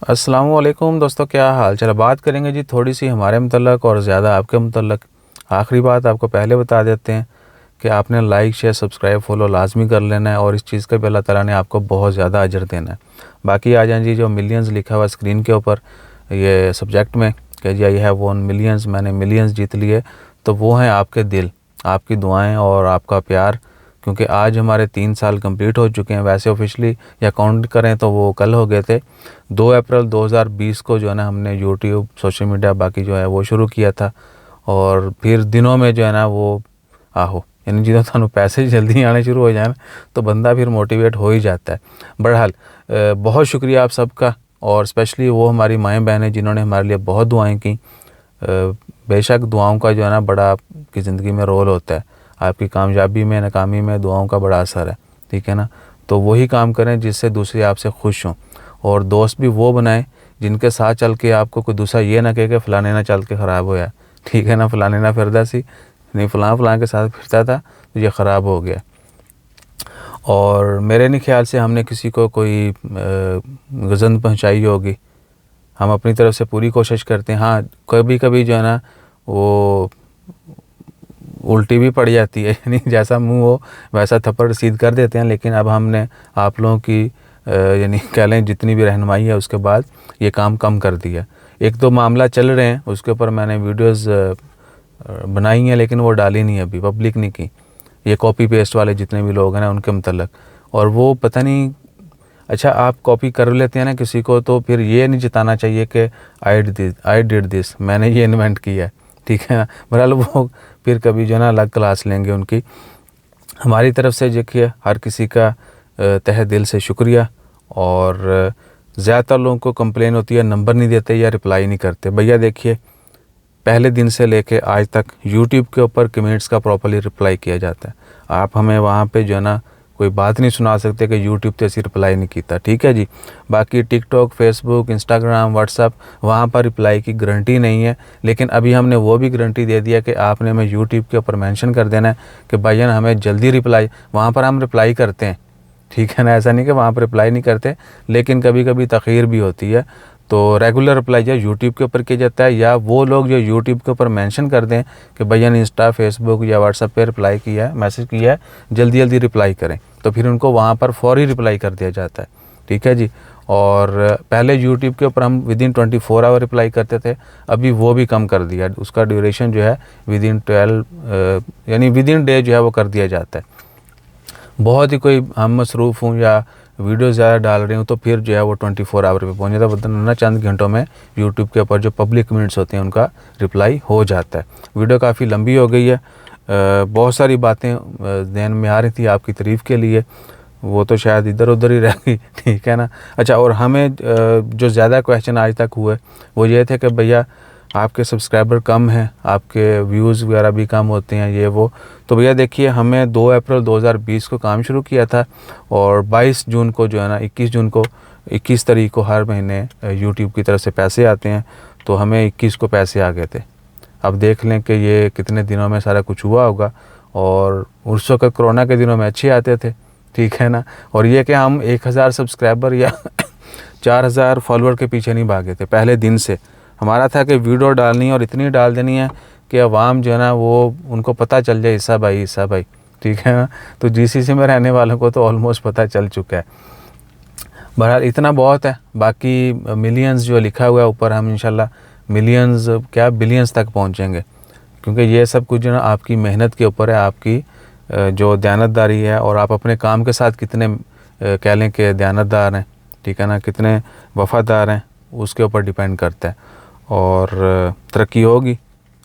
अस्सलामुअलैकुम दोस्तों, क्या हाल चाल। बात करेंगे जी थोड़ी सी हमारे मुतल्लक और ज़्यादा आपके मुतल्लक। आखिरी बात आपको पहले बता देते हैं कि आपने लाइक शेयर सब्सक्राइब फॉलो लाजमी कर लेना है और इस चीज़ का भी अल्लाह ताला ने आपको बहुत ज़्यादा अजर देना है। बाकी आ जाए जी, जो मिलियंस लिखा हुआ स्क्रीन के ऊपर ये सब्जेक्ट में कि जी आई हैव वन मिलियंस, मैंने मिलियंस जीत लिए, तो वो हैं आपके दिल, आपकी दुआएँ और आपका प्यार। क्योंकि आज हमारे 3 साल कंप्लीट हो चुके हैं। वैसे ऑफिशियली या काउंट करें तो वो कल हो गए थे। 2 अप्रैल 2020 को जो है ना हमने यूट्यूब सोशल मीडिया बाकी जो है वो शुरू किया था। और फिर दिनों में जो है ना वो आहो यानी जो थानू पैसे जल्दी आने शुरू हो जाए तो बंदा फिर मोटिवेट हो ही जाता है। बहरहाल बहुत शुक्रिया आप सबका, और स्पेशली वो हमारी माएँ बहनें जिन्होंने हमारे लिए बहुत दुआएं की। बेशक दुआओं का जो है ना बड़ा आपकी ज़िंदगी में रोल होता है। आपकी कामयाबी में नाकामी में दुआओं का बड़ा असर है, ठीक है ना। तो वही काम करें जिससे दूसरे आपसे खुश हों, और दोस्त भी वो बनाएं जिनके साथ चल के आपको कोई दूसरा ये ना कहे कि फ़लाने ना चल के ख़राब होया, ठीक है ना, फ़लाने ना फिरदा सी नहीं, फ़लाँ के साथ फिरता था तो ये ख़राब हो गया। और मेरे नहीं ख्याल से हमने किसी को कोई गज़न पहुँचाई होगी। हम अपनी तरफ से पूरी कोशिश करते हैं। हाँ, कभी कभी जो है ना वो उल्टी भी पड़ जाती है, यानी जैसा मुंह हो वैसा थप्पड़ सीध कर देते हैं। लेकिन अब हमने आप लोगों की यानी कह लें जितनी भी रहनुमाई है उसके बाद ये काम कम कर दिया। एक दो मामला चल रहे हैं, उसके ऊपर मैंने वीडियोस बनाई हैं लेकिन वो डाली नहीं, अभी पब्लिक नहीं की। ये कॉपी पेस्ट वाले जितने भी लोग हैं ना उनके मतलब, और वो पता नहीं, अच्छा आप कॉपी कर लेते हैं ना किसी को तो फिर ये नहीं जताना चाहिए कि आई डिड दिस, मैंने ये इन्वेंट किया है, ठीक है ना। बहरहाल वो फिर कभी जो है ना अलग क्लास लेंगे उनकी। हमारी तरफ से देखिए हर किसी का तहे दिल से शुक्रिया। और ज़्यादातर लोगों को कंप्लेन होती है नंबर नहीं देते या रिप्लाई नहीं करते। भैया देखिए, पहले दिन से लेके आज तक यूट्यूब के ऊपर कमेंट्स का प्रॉपर्ली रिप्लाई किया जाता है। आप हमें वहाँ पे जो है ना कोई बात नहीं सुना सकते कि यूट्यूब पे ऐसी रिप्लाई नहीं किया, ठीक है जी। बाकी टिकटॉक, फेसबुक, इंस्टाग्राम, व्हाट्सअप, वहाँ पर रिप्लाई की गारंटी नहीं है। लेकिन अभी हमने वो भी गारंटी दे दिया कि आपने हमें यूट्यूब के ऊपर मेंशन कर देना है कि भाईजान हमें जल्दी रिप्लाई, वहाँ पर हम रिप्लाई करते हैं, ठीक है ना। ऐसा नहीं कि वहाँ पर रिप्लाई नहीं करते, लेकिन कभी कभी तख़ीर भी होती है। तो रेगुलर रिप्लाई या यूट्यूब के ऊपर किया जाता है, या वो लोग जो यूट्यूब के ऊपर मेंशन कर दें कि भैया ने इंस्टा, फेसबुक या व्हाट्सएप पे रिप्लाई किया है, मैसेज किया है, जल्दी जल्दी रिप्लाई करें, तो फिर उनको वहाँ पर फौरी रिप्लाई कर दिया जाता है, ठीक है जी। और पहले यूट्यूब के ऊपर हम विदिन 24 आवर रिप्लाई करते थे, अभी वो भी कम कर दिया। उसका ड्यूरेशन जो है विदिन 12 यानी विदिन डे जो है वो कर दिया जाता है। बहुत ही कोई हम मसरूफ़ हूँ या वीडियो ज़्यादा डाल रही हूँ तो फिर जो है वो 24 आवर पे पहुँच जाता है, वरना चंद घंटों में यूट्यूब के ऊपर जो पब्लिक कमेंट्स होते हैं उनका रिप्लाई हो जाता है। वीडियो काफ़ी लंबी हो गई है, बहुत सारी बातें ध्यान में आ रही थी आपकी तारीफ़ के लिए, वो तो शायद इधर उधर ही रह गई, ठीक है ना। अच्छा, और हमें जो ज़्यादा क्वेश्चन आज तक हुए वो ये थे कि भैया आपके सब्सक्राइबर कम हैं, आपके व्यूज़ वगैरह भी कम होते हैं, ये वो। तो भैया देखिए, हमें 2 अप्रैल 2020 को काम शुरू किया था, और 22 जून को जो है ना 21 तारीख को हर महीने यूट्यूब की तरफ से पैसे आते हैं। तो हमें 21 को पैसे आ गए थे। अब देख लें कि ये कितने दिनों में सारा कुछ हुआ होगा। और उस वक्त कोरोना के दिनों में अच्छे आते थे, ठीक है ना। और ये कि हम 1000 सब्सक्राइबर या 4000 फॉलोअर के पीछे नहीं भागे थे। पहले दिन से हमारा था कि वीडियो डालनी है और इतनी डाल देनी है कि अवाम जो है ना वो उनको पता चल जाए ईसा भाई, ठीक है ना। तो जीसीसी में रहने वालों को तो ऑलमोस्ट पता चल चुका है। बहरहाल इतना बहुत है। बाकी मिलियंस जो लिखा हुआ है ऊपर, हम इंशाल्लाह मिलियंस क्या बिलियंस तक पहुंचेंगे, क्योंकि ये सब कुछ जो है ना आपकी मेहनत के ऊपर है, आपकी जो दयानतदारी है, और आप अपने काम के साथ कितने कह लें कि दयानतदार हैं, ठीक है ना, कितने वफ़ादार हैं, उसके ऊपर डिपेंड करता है। और तरक्की होगी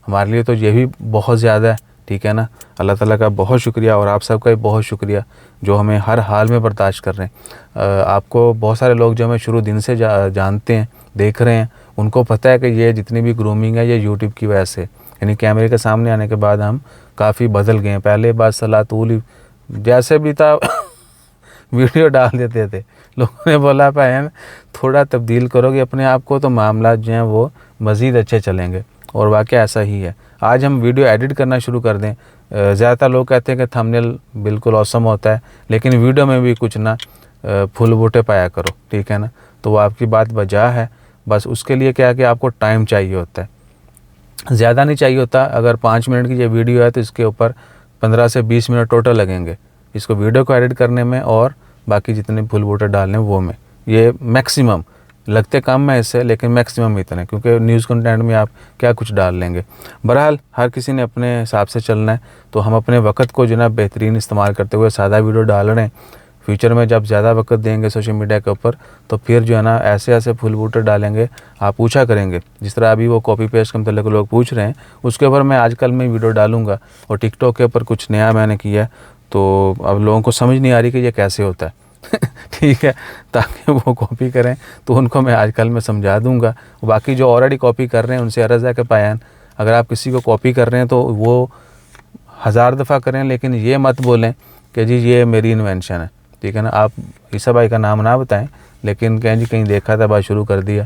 हमारे लिए तो ये भी बहुत ज़्यादा है, ठीक है ना। अल्लाह ताला का बहुत शुक्रिया, और आप सबका भी बहुत शुक्रिया जो हमें हर हाल में बर्दाश्त कर रहे हैं। आपको बहुत सारे लोग जो हमें शुरू दिन से जानते हैं, देख रहे हैं, उनको पता है कि ये जितनी भी ग्रूमिंग है ये यूट्यूब की वजह से, यानी कैमरे के सामने आने के बाद हम काफ़ी बदल गए हैं। पहले बात सलातूल जैसे भी था वीडियो डाल देते थे, लोगों ने बोला भाई थोड़ा तब्दील करोगे अपने आप को तो मामला जो हैं वो मज़ीद अच्छे चलेंगे, और वाकई ऐसा ही है। आज हम वीडियो एडिट करना शुरू कर दें, ज़्यादातर लोग कहते हैं कि थंबनेल बिल्कुल औसम होता है, लेकिन वीडियो में भी कुछ ना फूल बूटे पाया करो, ठीक है ना। तो वो आपकी बात बजा है। बस उसके लिए क्या है कि आपको टाइम चाहिए होता है, ज़्यादा नहीं चाहिए होता। अगर 5 मिनट की ये वीडियो है तो इसके ऊपर 15 से 20 मिनट टोटल लगेंगे इसको वीडियो को एडिट करने में और बाकी जितने फुल बूटे डालने वो में। ये मैक्सिमम लगते कम है इससे, लेकिन मैक्सिमम इतने, क्योंकि न्यूज़ कंटेंट में आप क्या कुछ डाल लेंगे। बहरहाल हर किसी ने अपने हिसाब से चलना है, तो हम अपने वक्त को जो ना बेहतरीन इस्तेमाल करते हुए सादा वीडियो डाल रहे हैं। फ्यूचर में जब ज़्यादा वक्त देंगे सोशल मीडिया के ऊपर तो फिर जो है ना ऐसे ऐसे फुल बूटे डालेंगे, आप पूछा करेंगे। जिस तरह अभी वो कॉपी पेस्ट के मतलब लोग पूछ रहे हैं, उसके ऊपर मैं आजकल में वीडियो डालूंगा। और टिकटॉक के ऊपर कुछ नया मैंने किया है, तो अब लोगों को समझ नहीं आ रही कि ये कैसे होता है ठीक है, ताकि वो कॉपी करें तो उनको मैं आजकल में समझा दूंगा। बाकी जो ऑलरेडी कॉपी कर रहे हैं उनसे अर्ज़ है कि पायन, अगर आप किसी को कॉपी कर रहे हैं तो वो 1000 दफ़ा करें, लेकिन ये मत बोलें कि जी ये मेरी इन्वेंशन है, ठीक है ना। आप ईसा भाई का नाम ना बताएं, लेकिन कहीं जी कहीं देखा था बात शुरू कर दिया,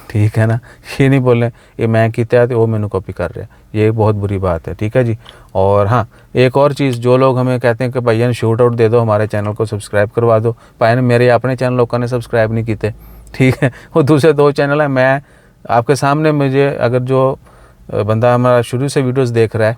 ठीक है ना। ये नहीं बोलें ये मैं किया है तो वो मैंने कॉपी कर रहा है, ये बहुत बुरी बात है, ठीक है जी। और हाँ, एक और चीज़, जो लोग हमें कहते हैं कि भैया शूट आउट दे दो, हमारे चैनल को सब्सक्राइब करवा दो, भाई मेरे अपने चैनल लोगों ने सब्सक्राइब नहीं किए, ठीक है। वो दूसरे 2 चैनल है। मैं आपके सामने, मुझे अगर जो बंदा हमारा शुरू से वीडियोस देख रहा है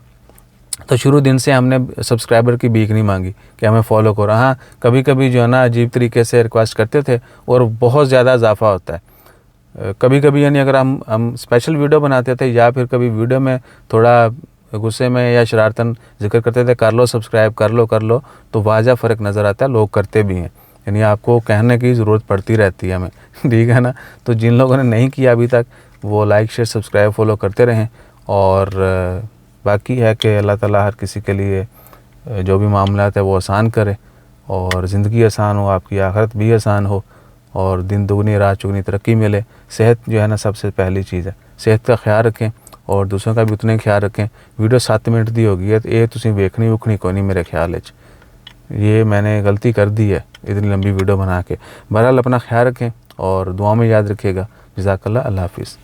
तो शुरू दिन से हमने सब्सक्राइबर की भीख नहीं मांगी कि हमें फॉलो करो। हाँ, कभी कभी जो है ना अजीब तरीके से रिक्वेस्ट करते थे और बहुत ज़्यादा इजाफा होता है कभी कभी, यानी अगर हम स्पेशल वीडियो बनाते थे या फिर कभी वीडियो में थोड़ा गुस्से में या शरारतन जिक्र करते थे कर लो सब्सक्राइब कर लो, तो वाज़ह फ़र्क नज़र आता है, लोग करते भी हैं। यानी आपको कहने की ज़रूरत पड़ती रहती है हमें ठीक है ना। तो जिन लोगों ने नहीं किया अभी तक वो लाइक शेयर सब्सक्राइब फॉलो करते रहें। और बाकी है कि अल्लाह ताला हर किसी के लिए जो भी मामलात है वो आसान करे और ज़िंदगी आसान हो, आपकी आखिरत भी आसान हो और दिन दुगनी रात चुगनी तरक्की मिले। सेहत जो है ना सबसे पहली चीज़ है, सेहत का ख्याल रखें और दूसरों का भी उतना ही ख्याल रखें। वीडियो 7 मिनट दी होगी है तो ये तुसीं वेखनी वुखनी कोई नहीं मेरे ख्याल, ये मैंने गलती कर दी है इतनी लंबी वीडियो बना के। बहरहाल अपना ख्याल रखें और दुआ में याद रखिएगा। जज़ाकल्लाह, अल्लाह हाफ़िज़।